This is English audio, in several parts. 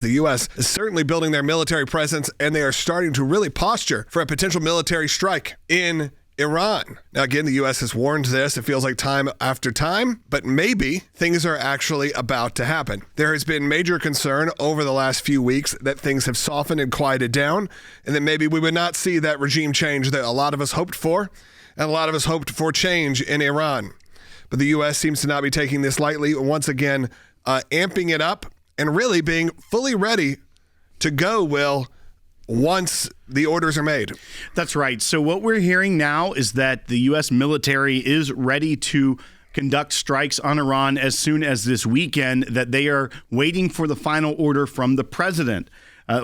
The U.S. is certainly building their military presence, and they are starting to really posture for a potential military strike in Iran. Now, again, the U.S. has warned this. It feels like time after time, but maybe things are actually about to happen. There has been major concern over the last few weeks that things have softened and quieted down, and that maybe we would not see that regime change that a lot of us hoped for, and a lot of us hoped for change in Iran. But the U.S. seems to not be taking this lightly, once again, amping it up and really being fully ready to go, Will, once the orders are made. That's right. So what we're hearing now is that the U.S. military is ready to conduct strikes on Iran as soon as this weekend, that they are waiting for the final order from the president.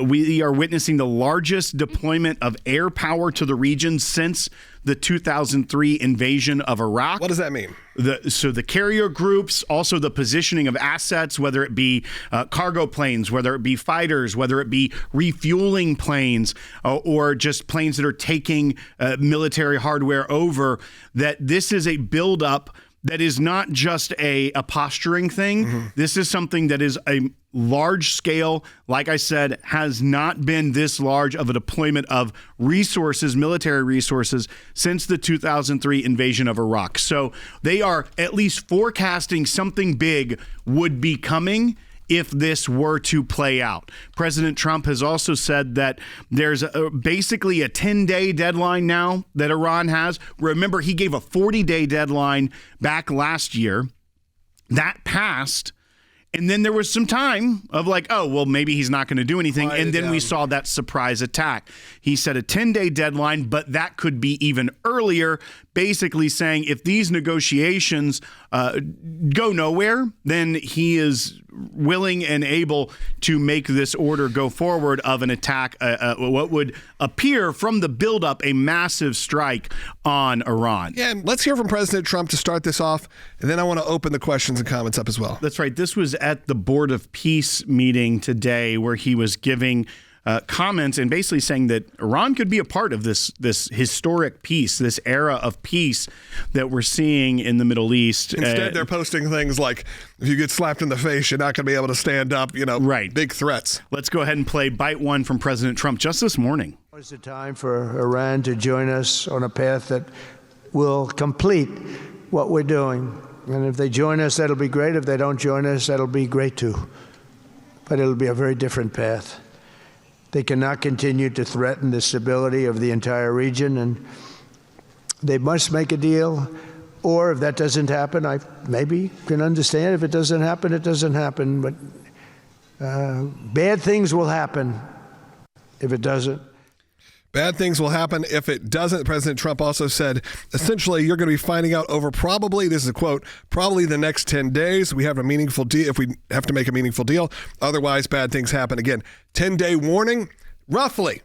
We are witnessing the largest deployment of air power to the region since the 2003 invasion of Iraq. What does that mean? So the carrier groups, also the positioning of assets, whether it be cargo planes, whether it be fighters, whether it be refueling planes, or just planes that are taking military hardware over, that this is a buildup that is not just a posturing thing. Mm-hmm. This is something that is a large scale, like I said, has not been this large of a deployment of resources, military resources, since the 2003 invasion of Iraq. So they are at least forecasting something big would be coming if this were to play out. President Trump has also said that there's basically a 10-day deadline now that Iran has. Remember, he gave a 40-day deadline back last year. That passed. And then there was some time of like, oh, well, maybe he's not going to do anything. And then we saw that surprise attack. He set a 10-day deadline, but that could be even earlier, basically saying if these negotiations go nowhere, then he is willing and able to make this order go forward of an attack, what would appear from the buildup a massive strike on Iran. Yeah, and let's hear from President Trump to start this off, and then I want to open the questions and comments up as well. That's right. This was at the Board of Peace meeting today, where he was giving comments and basically saying that Iran could be a part of this historic peace, this era of peace that we're seeing in the Middle East. Instead, they're posting things like, if you get slapped in the face, you're not going to be able to stand up, right. Big threats. Let's go ahead and play bite one from President Trump just this morning. It's the time for Iran to join us on a path that will complete what we're doing. And if they join us, that'll be great. If they don't join us, that'll be great too. But it'll be a very different path. They cannot continue to threaten the stability of the entire region, and they must make a deal. Or if that doesn't happen, I maybe can understand. If it doesn't happen, it doesn't happen. But bad things will happen if it doesn't. Bad things will happen if it doesn't. President Trump also said, essentially, you're going to be finding out over probably, this is a quote, probably the next 10 days. We have a meaningful deal, if we have to make a meaningful deal. Otherwise, bad things happen. Again, 10-day warning, roughly.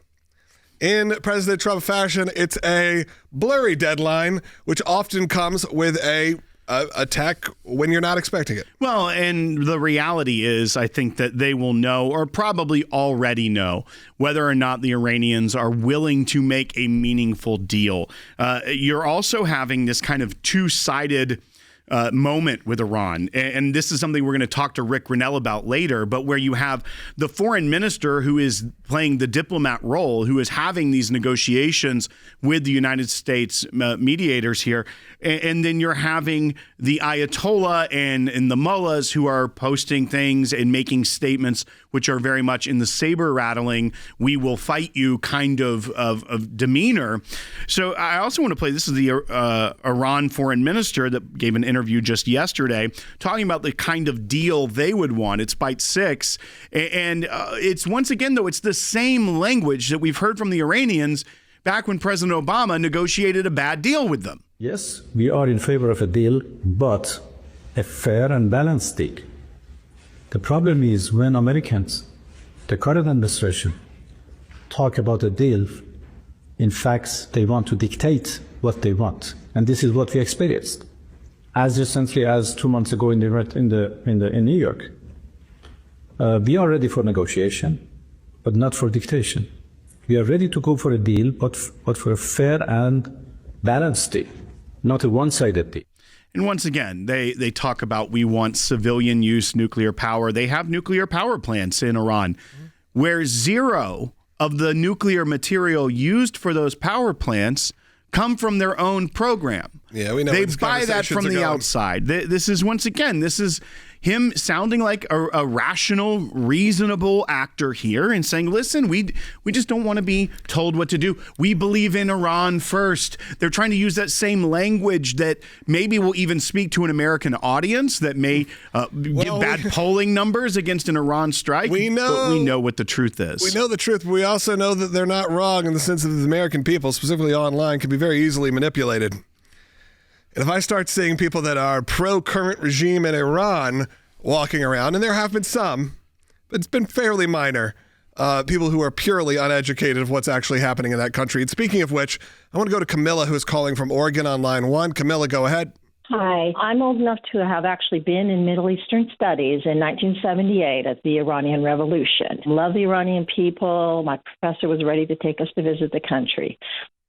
In President Trump fashion, it's a blurry deadline, which often comes with a attack when you're not expecting it. Well, and the reality is, I think that they will know, or probably already know, whether or not the Iranians are willing to make a meaningful deal. You're also having this kind of two-sided moment with Iran. And this is something we're going to talk to Rick Grinnell about later, but where you have the foreign minister who is playing the diplomat role, who is having these negotiations with the United States mediators here. And then you're having the Ayatollah and the mullahs who are posting things and making statements which are very much in the saber-rattling, we will fight you kind of demeanor. So I also want to play, this is the Iran foreign minister that gave an interview just yesterday talking about the kind of deal they would want. It's bite 6. And it's, once again, though, it's the same language that we've heard from the Iranians back when President Obama negotiated a bad deal with them. Yes, we are in favor of a deal, but a fair and balanced deal. The problem is when Americans, the current administration, talk about a deal, in fact, they want to dictate what they want. And this is what we experienced. As recently as 2 months ago in New York. We are ready for negotiation, but not for dictation. We are ready to go for a deal, but for a fair and balanced deal, not a one-sided deal. And once again, they talk about we want civilian use nuclear power. They have nuclear power plants in Iran, where zero of the nuclear material used for those power plants come from their own program. Yeah, we know they buy that from the outside. This is, once again, this is him sounding like a rational, reasonable actor here and saying, listen, we just don't want to be told what to do. We believe in Iran first. They're trying to use that same language that maybe will even speak to an American audience that may give bad polling numbers against an Iran strike. But we know what the truth is. We know the truth, but we also know that they're not wrong in the sense that the American people, specifically online, can be very easily manipulated. And if I start seeing people that are pro-current regime in Iran walking around, and there have been some, but it's been fairly minor, people who are purely uneducated of what's actually happening in that country. And speaking of which, I want to go to Camilla, who is calling from Oregon on line 1. Camilla, go ahead. Hi. I'm old enough to have actually been in Middle Eastern studies in 1978 at the Iranian Revolution. Love the Iranian people. My professor was ready to take us to visit the country.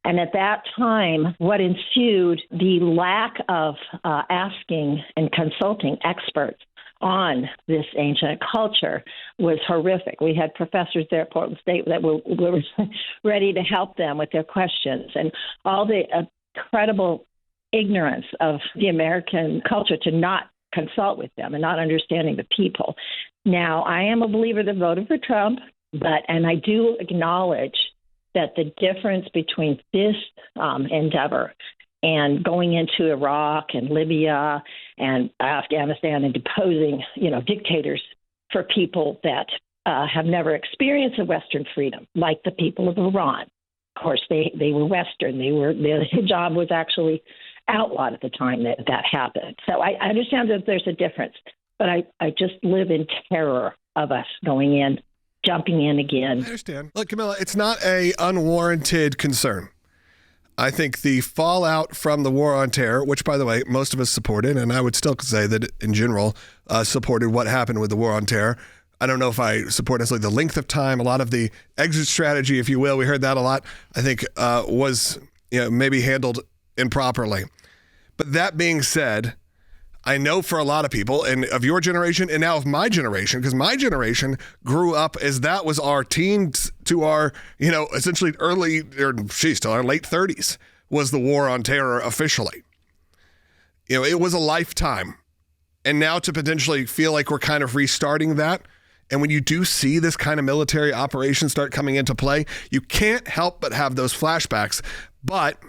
And at that time, what ensued, the lack of asking and consulting experts on this ancient culture was horrific. We had professors there at Portland State that were ready to help them with their questions. And all the incredible ignorance of the American culture to not consult with them and not understanding the people. Now, I am a believer that voted for Trump, and I do acknowledge that the difference between this endeavor and going into Iraq and Libya and Afghanistan and deposing, dictators for people that have never experienced a Western freedom, like the people of Iran. Of course, they were Western. The hijab was actually outlawed at the time that happened. So I understand that there's a difference, but I just live in terror of us going in, jumping in again. I understand. Look, Camilla, it's not a unwarranted concern. I think the fallout from the war on terror, which, by the way, most of us supported, and I would still say that in general supported what happened with the war on terror. I don't know if I support necessarily the length of time. A lot of the exit strategy, if you will, we heard that a lot, I think was maybe handled improperly. But that being said, I know for a lot of people, and of your generation and now of my generation, because my generation grew up as that was our teens to our, essentially till our late 30s was the war on terror officially. It was a lifetime. And now to potentially feel like we're kind of restarting that, and when you do see this kind of military operation start coming into play, you can't help but have those flashbacks. But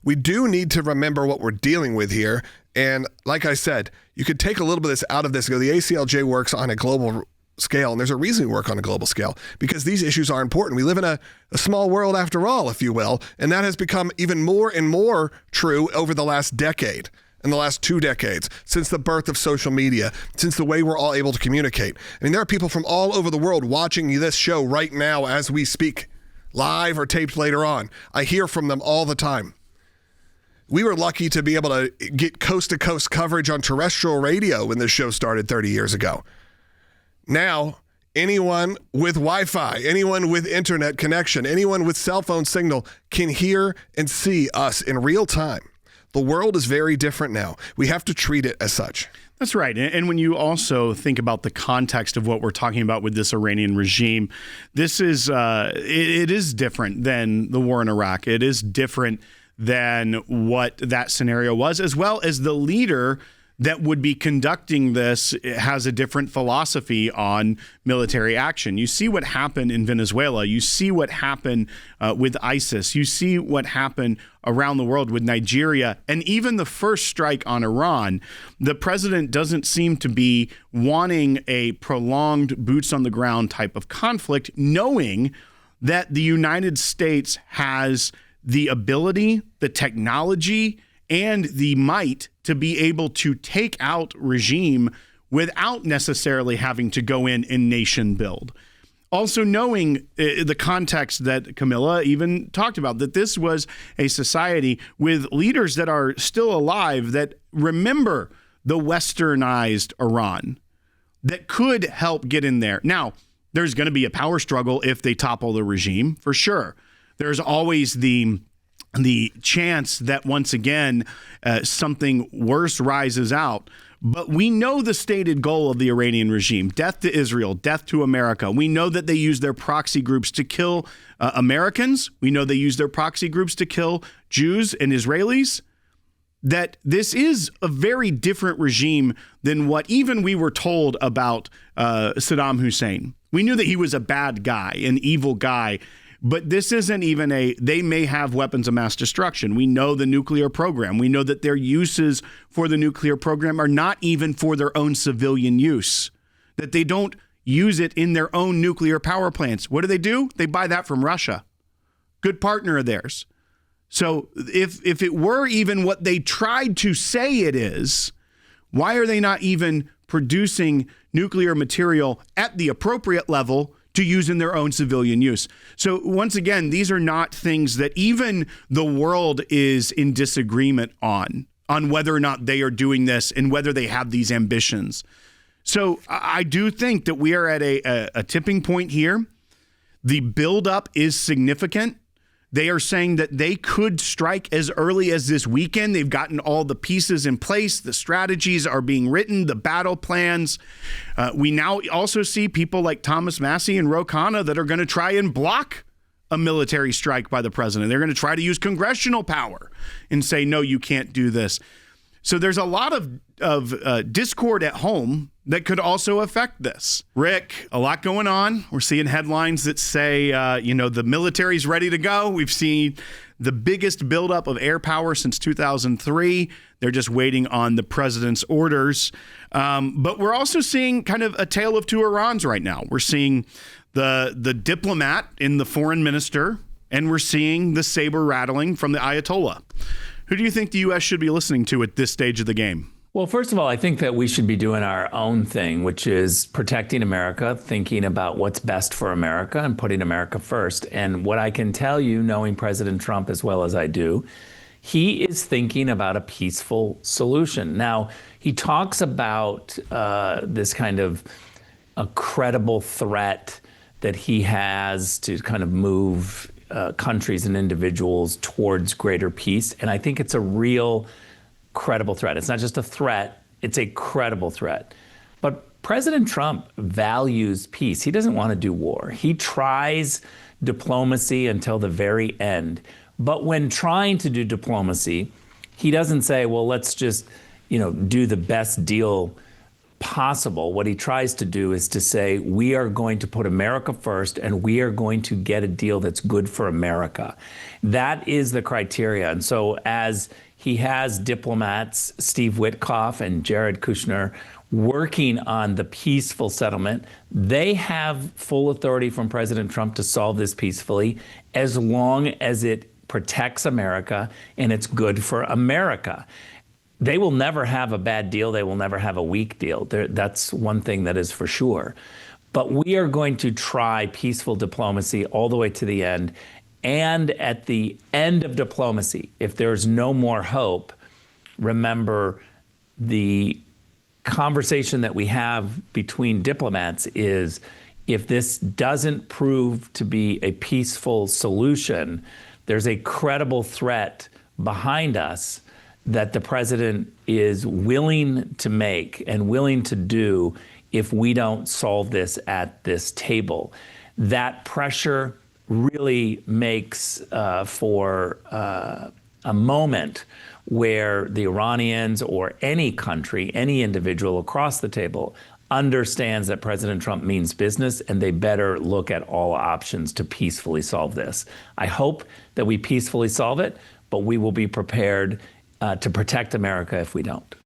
we do need to remember what we're dealing with here. And like I said, you could take a little bit of this out of this. The ACLJ works on a global scale, and there's a reason we work on a global scale, because these issues are important. We live in a small world after all, if you will, and that has become even more and more true over the last decade, in the last 2 decades, since the birth of social media, since the way we're all able to communicate. I mean, there are people from all over the world watching this show right now as we speak, live or taped later on. I hear from them all the time. We were lucky to be able to get coast-to-coast coverage on terrestrial radio when this show started 30 years ago. Now, anyone with Wi-Fi, anyone with internet connection, anyone with cell phone signal can hear and see us in real time. The world is very different now. We have to treat it as such. That's right. And when you also think about the context of what we're talking about with this Iranian regime, this is it is different than the war in Iraq. It is different than what that scenario was, as well as the leader that would be conducting this has a different philosophy on military action. You see what happened in Venezuela. You see what happened with ISIS. You see what happened around the world with Nigeria. And even the first strike on Iran, the president doesn't seem to be wanting a prolonged boots on the ground type of conflict, knowing that the United States has the ability, the technology, and the might to be able to take out regime without necessarily having to go in and nation build. Also knowing the context that Camilla even talked about, that this was a society with leaders that are still alive that remember the westernized Iran that could help get in there. Now, there's going to be a power struggle if they topple the regime, for sure. There's always the the chance that once again something worse rises out. But we know the stated goal of the Iranian regime: death to Israel, death to America. We know that they use their proxy groups to kill Americans. We know they use their proxy groups to kill Jews and Israelis. That this is a very different regime than what even we were told about Saddam Hussein. We knew that he was a bad guy, an evil guy. But this isn't even they may have weapons of mass destruction. We know the nuclear program. We know that their uses for the nuclear program are not even for their own civilian use, that they don't use it in their own nuclear power plants. What do? They buy that from Russia. Good partner of theirs. So if it were even what they tried to say it is, why are they not even producing nuclear material at the appropriate level to use in their own civilian use? So once again, these are not things that even the world is in disagreement on whether or not they are doing this and whether they have these ambitions. So I do think that we are at a tipping point here. The buildup is significant. They are saying that they could strike as early as this weekend. They've gotten all the pieces in place. The strategies are being written, the battle plans. We now also see people like Thomas Massie and Ro Khanna that are going to try and block a military strike by the president. They're going to try to use congressional power and say, no, you can't do this. So there's a lot of discord at home that could also affect this. Rick, a lot going on. We're seeing headlines that say, the military's ready to go. We've seen the biggest buildup of air power since 2003. They're just waiting on the president's orders. But we're also seeing kind of a tale of two Irans right now. We're seeing the diplomat in the foreign minister, and we're seeing the saber rattling from the Ayatollah. Who do you think the U.S. should be listening to at this stage of the game? Well, first of all, I think that we should be doing our own thing, which is protecting America, thinking about what's best for America and putting America first. And what I can tell you, knowing President Trump as well as I do, he is thinking about a peaceful solution. Now, he talks about this kind of a credible threat that he has to kind of move countries and individuals towards greater peace. And I think it's a real credible threat. It's not just a threat, it's a credible threat. But President Trump values peace. He doesn't want to do war. He tries diplomacy until the very end. But when trying to do diplomacy, he doesn't say, well, let's just, do the best deal possible. What he tries to do is to say, we are going to put America first and we are going to get a deal that's good for America. That is the criteria. And so as he has diplomats, Steve Witkoff and Jared Kushner, working on the peaceful settlement, they have full authority from President Trump to solve this peacefully as long as it protects America and it's good for America. They will never have a bad deal. They will never have a weak deal. That's one thing that is for sure. But we are going to try peaceful diplomacy all the way to the end. And at the end of diplomacy, if there's no more hope, remember the conversation that we have between diplomats is, if this doesn't prove to be a peaceful solution, there's a credible threat behind us that the president is willing to make and willing to do if we don't solve this at this table. That pressure really makes for a moment where the Iranians or any country, any individual across the table understands that President Trump means business and they better look at all options to peacefully solve this. I hope that we peacefully solve it, but we will be prepared to protect America if we don't.